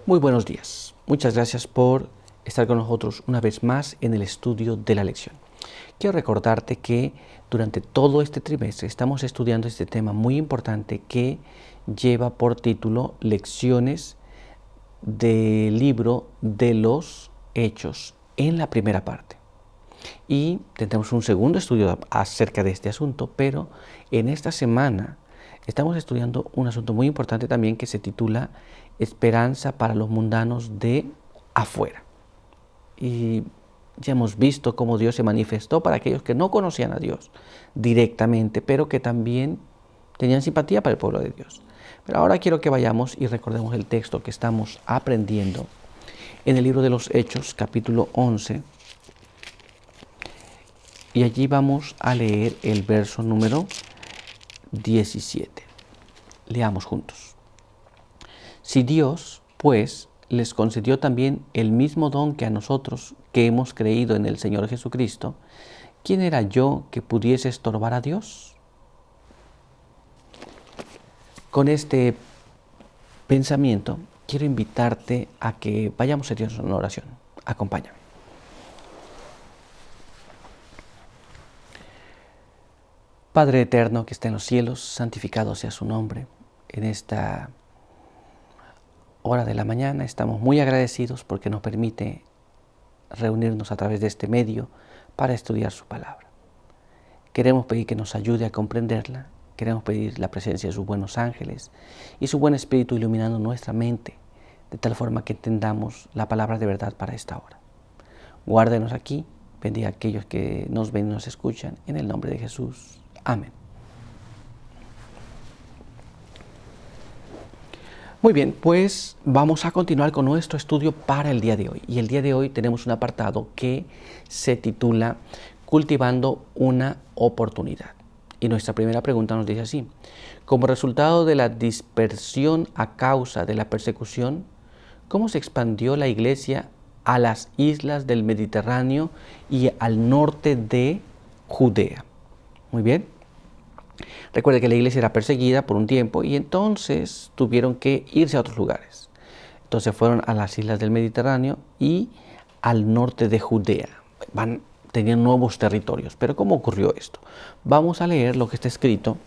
Muy buenos días. Muchas gracias por estar con nosotros una vez más en el estudio de la lección. Quiero recordarte que durante todo este trimestre estamos estudiando este tema muy importante que lleva por título Lecciones del libro de los Hechos en la primera parte. Y tendremos un segundo estudio acerca de este asunto, pero en esta semana estamos estudiando un asunto muy importante también que se titula Esperanza para los mundanos de afuera. Y ya hemos visto cómo Dios se manifestó para aquellos que no conocían a Dios directamente, pero que también tenían simpatía para el pueblo de Dios. Pero ahora quiero que vayamos y recordemos el texto que estamos aprendiendo en el libro de los Hechos, capítulo 11. Y allí vamos a leer el verso número 17. Leamos juntos. Si Dios, pues, les concedió también el mismo don que a nosotros que hemos creído en el Señor Jesucristo, ¿quién era yo que pudiese estorbar a Dios? Con este pensamiento quiero invitarte a que vayamos a Dios en una oración. Acompáñame. Padre eterno que está en los cielos, santificado sea su nombre. En esta hora de la mañana estamos muy agradecidos porque nos permite reunirnos a través de este medio para estudiar su palabra. Queremos pedir que nos ayude a comprenderla, queremos pedir la presencia de sus buenos ángeles y su buen espíritu iluminando nuestra mente, de tal forma que entendamos la palabra de verdad para esta hora. Guárdenos aquí, bendiga a aquellos que nos ven y nos escuchan, en el nombre de Jesús. Amén. Muy bien, pues vamos a continuar con nuestro estudio para el día de hoy. Y el día de hoy tenemos un apartado que se titula Cultivando una oportunidad. Y nuestra primera pregunta nos dice así: como resultado de la dispersión a causa de la persecución, ¿cómo se expandió la iglesia a las islas del Mediterráneo y al norte de Judea? Muy bien. Recuerde que la iglesia era perseguida por un tiempo y entonces tuvieron que irse a otros lugares. Entonces fueron a las islas del Mediterráneo y al norte de Judea. Tenían nuevos territorios. Pero ¿cómo ocurrió esto? Vamos a leer lo que está escrito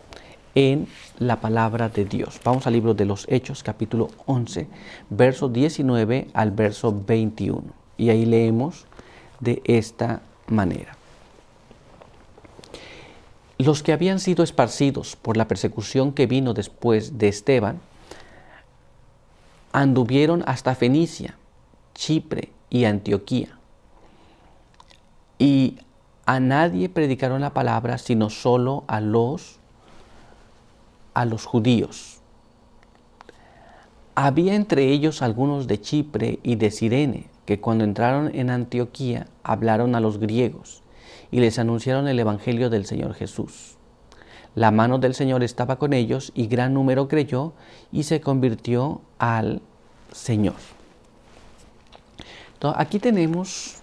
en la palabra de Dios. Vamos al libro de los Hechos, capítulo 11, verso 19 al verso 21. Y ahí leemos de esta manera. Los que habían sido esparcidos por la persecución que vino después de Esteban, anduvieron hasta Fenicia, Chipre y Antioquía. Y a nadie predicaron la palabra, sino solo a los judíos. Había entre ellos algunos de Chipre y de Cirene, que cuando entraron en Antioquía hablaron a los griegos y les anunciaron el evangelio del Señor Jesús. La mano del Señor estaba con ellos y gran número creyó y se convirtió al Señor. Entonces, aquí tenemos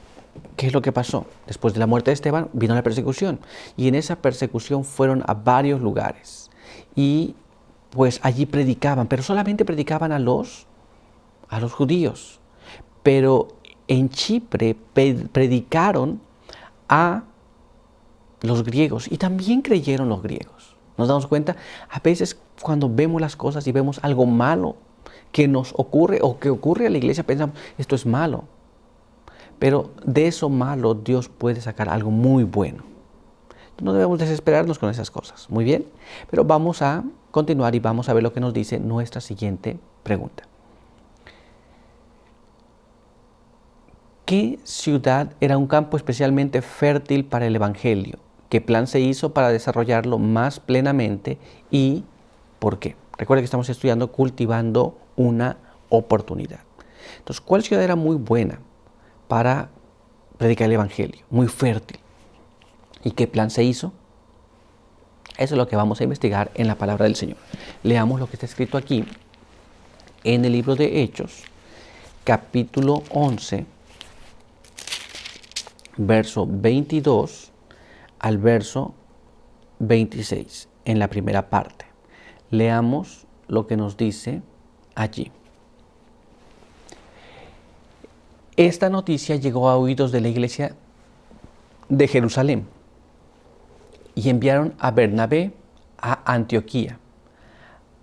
qué es lo que pasó. Después de la muerte de Esteban vino la persecución y en esa persecución fueron a varios lugares y pues allí predicaban, pero solamente predicaban a los judíos. Pero en Chipre predicaron a los griegos y también creyeron los griegos. Nos damos cuenta, a veces cuando vemos las cosas y vemos algo malo que nos ocurre o que ocurre a la iglesia, pensamos, esto es malo. Pero de eso malo Dios puede sacar algo muy bueno. No debemos desesperarnos con esas cosas. Muy bien, pero vamos a continuar y vamos a ver lo que nos dice nuestra siguiente pregunta. ¿Qué ciudad era un campo especialmente fértil para el evangelio? ¿Qué plan se hizo para desarrollarlo más plenamente y por qué? Recuerda que estamos estudiando cultivando una oportunidad. Entonces, ¿cuál ciudad era muy buena para predicar el evangelio? Muy fértil. ¿Y qué plan se hizo? Eso es lo que vamos a investigar en la palabra del Señor. Leamos lo que está escrito aquí en el libro de Hechos, capítulo 11, verso 22 al verso 26, en la primera parte. Leamos lo que nos dice allí. Esta noticia llegó a oídos de la iglesia de Jerusalén y enviaron a Bernabé a Antioquía.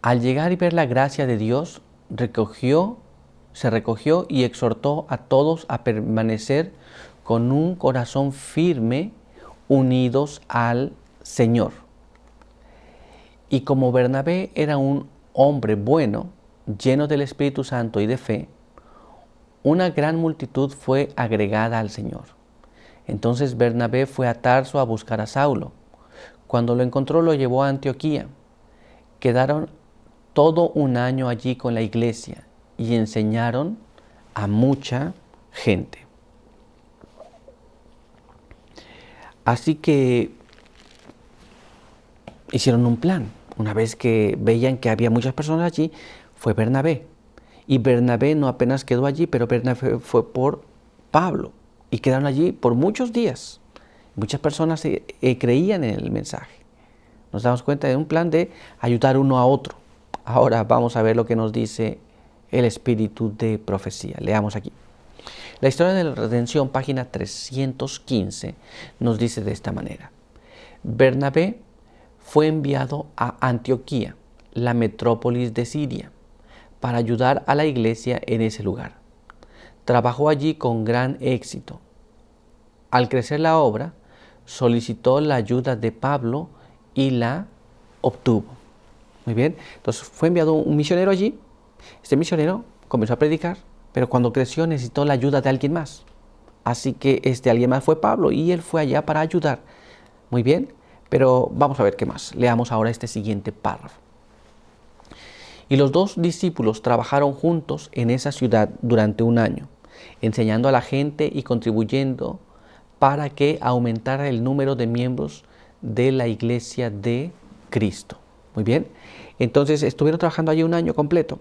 Al llegar y ver la gracia de Dios, se recogió y exhortó a todos a permanecer con un corazón firme, unidos al Señor. Y como Bernabé era un hombre bueno, lleno del Espíritu Santo y de fe, una gran multitud fue agregada al Señor. Entonces Bernabé fue a Tarso a buscar a Saulo. Cuando lo encontró, lo llevó a Antioquía. Quedaron todo un año allí con la iglesia y enseñaron a mucha gente. Así que hicieron un plan. Una vez que veían que había muchas personas allí, fue Bernabé. Y Bernabé no apenas quedó allí, pero Bernabé fue por Pablo. Y quedaron allí por muchos días. Muchas personas creían en el mensaje. Nos damos cuenta de un plan de ayudar uno a otro. Ahora vamos a ver lo que nos dice el espíritu de profecía. Leamos aquí. La historia de la redención, página 315, nos dice de esta manera. Bernabé fue enviado a Antioquía, la metrópolis de Siria, para ayudar a la iglesia en ese lugar. Trabajó allí con gran éxito. Al crecer la obra, solicitó la ayuda de Pablo y la obtuvo. Muy bien, entonces fue enviado un misionero allí. Este misionero comenzó a predicar, pero cuando creció necesitó la ayuda de alguien más. Así que este alguien más fue Pablo y él fue allá para ayudar. Muy bien, pero vamos a ver qué más. Leamos ahora este siguiente párrafo. Y los dos discípulos trabajaron juntos en esa ciudad durante un año, enseñando a la gente y contribuyendo para que aumentara el número de miembros de la iglesia de Cristo. Muy bien, entonces estuvieron trabajando allí un año completo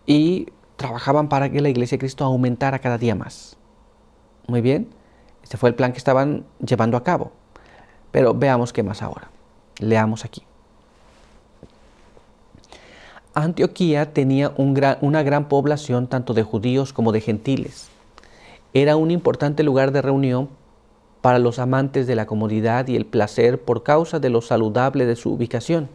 y trabajaban para que la iglesia de Cristo aumentara cada día más. Muy bien, este fue el plan que estaban llevando a cabo. Pero veamos qué más ahora. Leamos aquí. Antioquía tenía una gran población tanto de judíos como de gentiles. Era un importante lugar de reunión para los amantes de la comodidad y el placer por causa de lo saludable de su ubicación.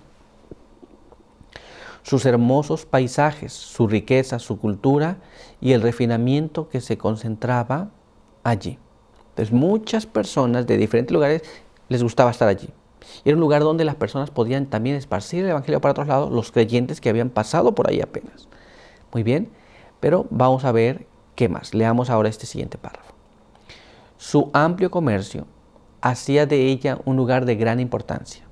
Sus hermosos paisajes, su riqueza, su cultura y el refinamiento que se concentraba allí. Entonces muchas personas de diferentes lugares les gustaba estar allí. Y era un lugar donde las personas podían también esparcir el evangelio para otros lados, los creyentes que habían pasado por ahí apenas. Muy bien, pero vamos a ver qué más. Leamos ahora este siguiente párrafo. Su amplio comercio hacía de ella un lugar de gran importancia,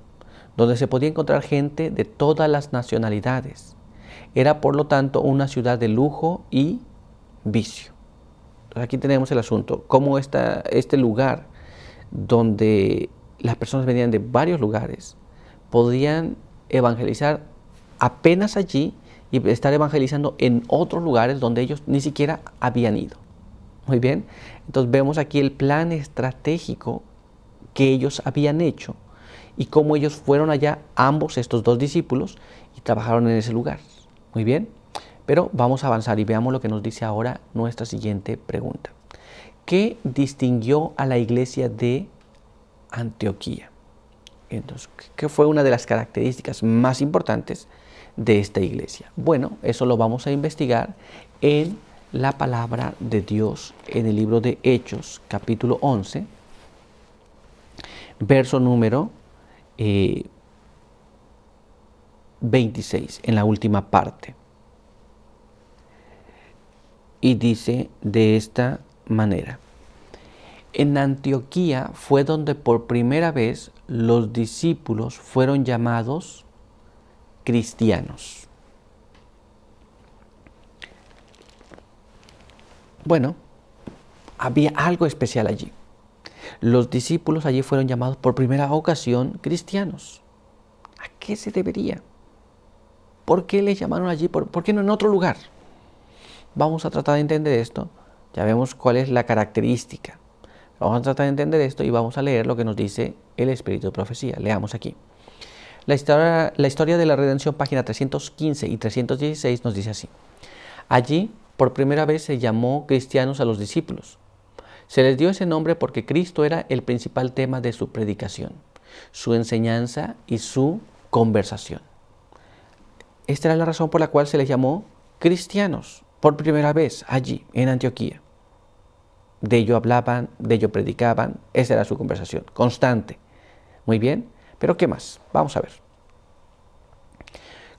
donde se podía encontrar gente de todas las nacionalidades. Era por lo tanto una ciudad de lujo y vicio. Entonces aquí tenemos el asunto, cómo este lugar donde las personas venían de varios lugares, podían evangelizar apenas allí y estar evangelizando en otros lugares donde ellos ni siquiera habían ido. Muy bien, entonces vemos aquí el plan estratégico que ellos habían hecho y cómo ellos fueron allá, estos dos discípulos, y trabajaron en ese lugar. Muy bien, pero vamos a avanzar y veamos lo que nos dice ahora nuestra siguiente pregunta. ¿Qué distinguió a la iglesia de Antioquía? Entonces, ¿qué fue una de las características más importantes de esta iglesia? Bueno, eso lo vamos a investigar en la palabra de Dios en el libro de Hechos, capítulo 11, verso número 26, en la última parte. Y dice de esta manera. En Antioquía fue donde por primera vez los discípulos fueron llamados cristianos. Bueno, había algo especial allí. Los discípulos allí fueron llamados por primera ocasión cristianos. ¿A qué se debería? ¿Por qué les llamaron allí? ¿Por qué no en otro lugar? Vamos a tratar de entender esto. Ya vemos cuál es la característica. Vamos a tratar de entender esto y vamos a leer lo que nos dice el espíritu de profecía. Leamos aquí. La historia de la redención, página 315 y 316, nos dice así. Allí por primera vez se llamó cristianos a los discípulos. Se les dio ese nombre porque Cristo era el principal tema de su predicación, su enseñanza y su conversación. Esta era la razón por la cual se les llamó cristianos por primera vez allí en Antioquía. De ello hablaban, de ello predicaban, esa era su conversación, constante. Muy bien, pero ¿qué más? Vamos a ver.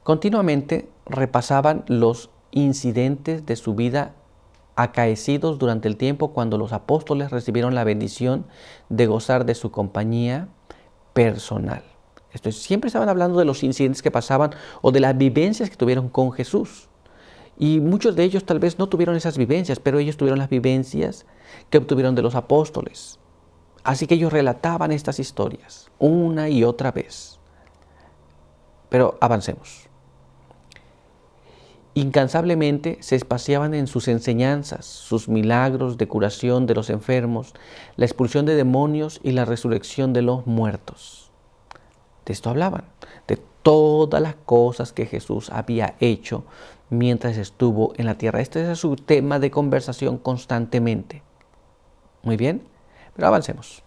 Continuamente repasaban los incidentes de su vida acaecidos durante el tiempo cuando los apóstoles recibieron la bendición de gozar de su compañía personal. Esto es, siempre estaban hablando de los incidentes que pasaban o de las vivencias que tuvieron con Jesús. Y muchos de ellos tal vez no tuvieron esas vivencias, pero ellos tuvieron las vivencias que obtuvieron de los apóstoles. Así que ellos relataban estas historias una y otra vez. Pero avancemos. Incansablemente se espaciaban en sus enseñanzas, sus milagros de curación de los enfermos, la expulsión de demonios y la resurrección de los muertos. De esto hablaban, de todas las cosas que Jesús había hecho mientras estuvo en la tierra. Este era su tema de conversación constantemente. Muy bien, pero avancemos.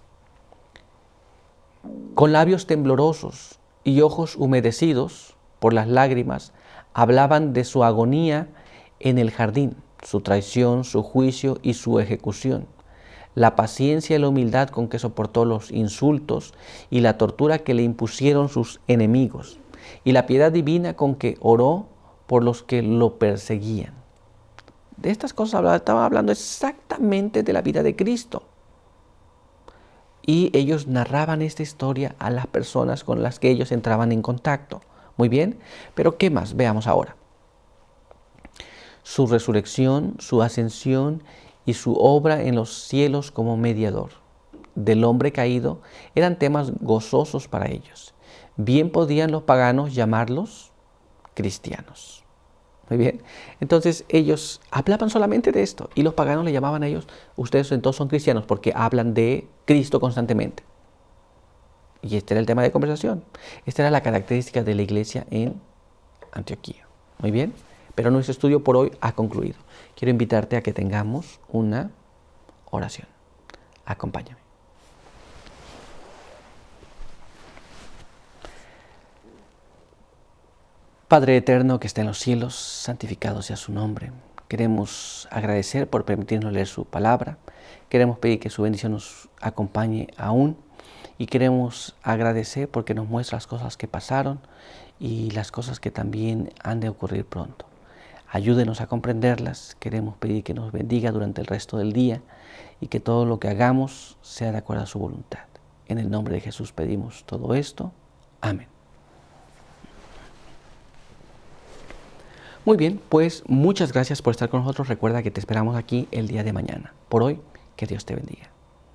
Con labios temblorosos y ojos humedecidos por las lágrimas, hablaban de su agonía en el jardín, su traición, su juicio y su ejecución, la paciencia y la humildad con que soportó los insultos y la tortura que le impusieron sus enemigos, y la piedad divina con que oró por los que lo perseguían. De estas cosas estaban hablando exactamente de la vida de Cristo. Y ellos narraban esta historia a las personas con las que ellos entraban en contacto. Muy bien, pero ¿qué más? Veamos ahora. Su resurrección, su ascensión y su obra en los cielos como mediador del hombre caído eran temas gozosos para ellos. Bien podían los paganos llamarlos cristianos. Muy bien, entonces ellos hablaban solamente de esto y los paganos le llamaban a ellos, ustedes entonces son cristianos porque hablan de Cristo constantemente. Y este era el tema de conversación. Esta era la característica de la iglesia en Antioquía. Muy bien, pero nuestro estudio por hoy ha concluido. Quiero invitarte a que tengamos una oración. Acompáñame. Padre eterno que está en los cielos, santificado sea su nombre. Queremos agradecer por permitirnos leer su palabra. Queremos pedir que su bendición nos acompañe aún. Y queremos agradecer porque nos muestra las cosas que pasaron y las cosas que también han de ocurrir pronto. Ayúdenos a comprenderlas. Queremos pedir que nos bendiga durante el resto del día y que todo lo que hagamos sea de acuerdo a su voluntad. En el nombre de Jesús pedimos todo esto. Amén. Muy bien, pues muchas gracias por estar con nosotros. Recuerda que te esperamos aquí el día de mañana. Por hoy, que Dios te bendiga.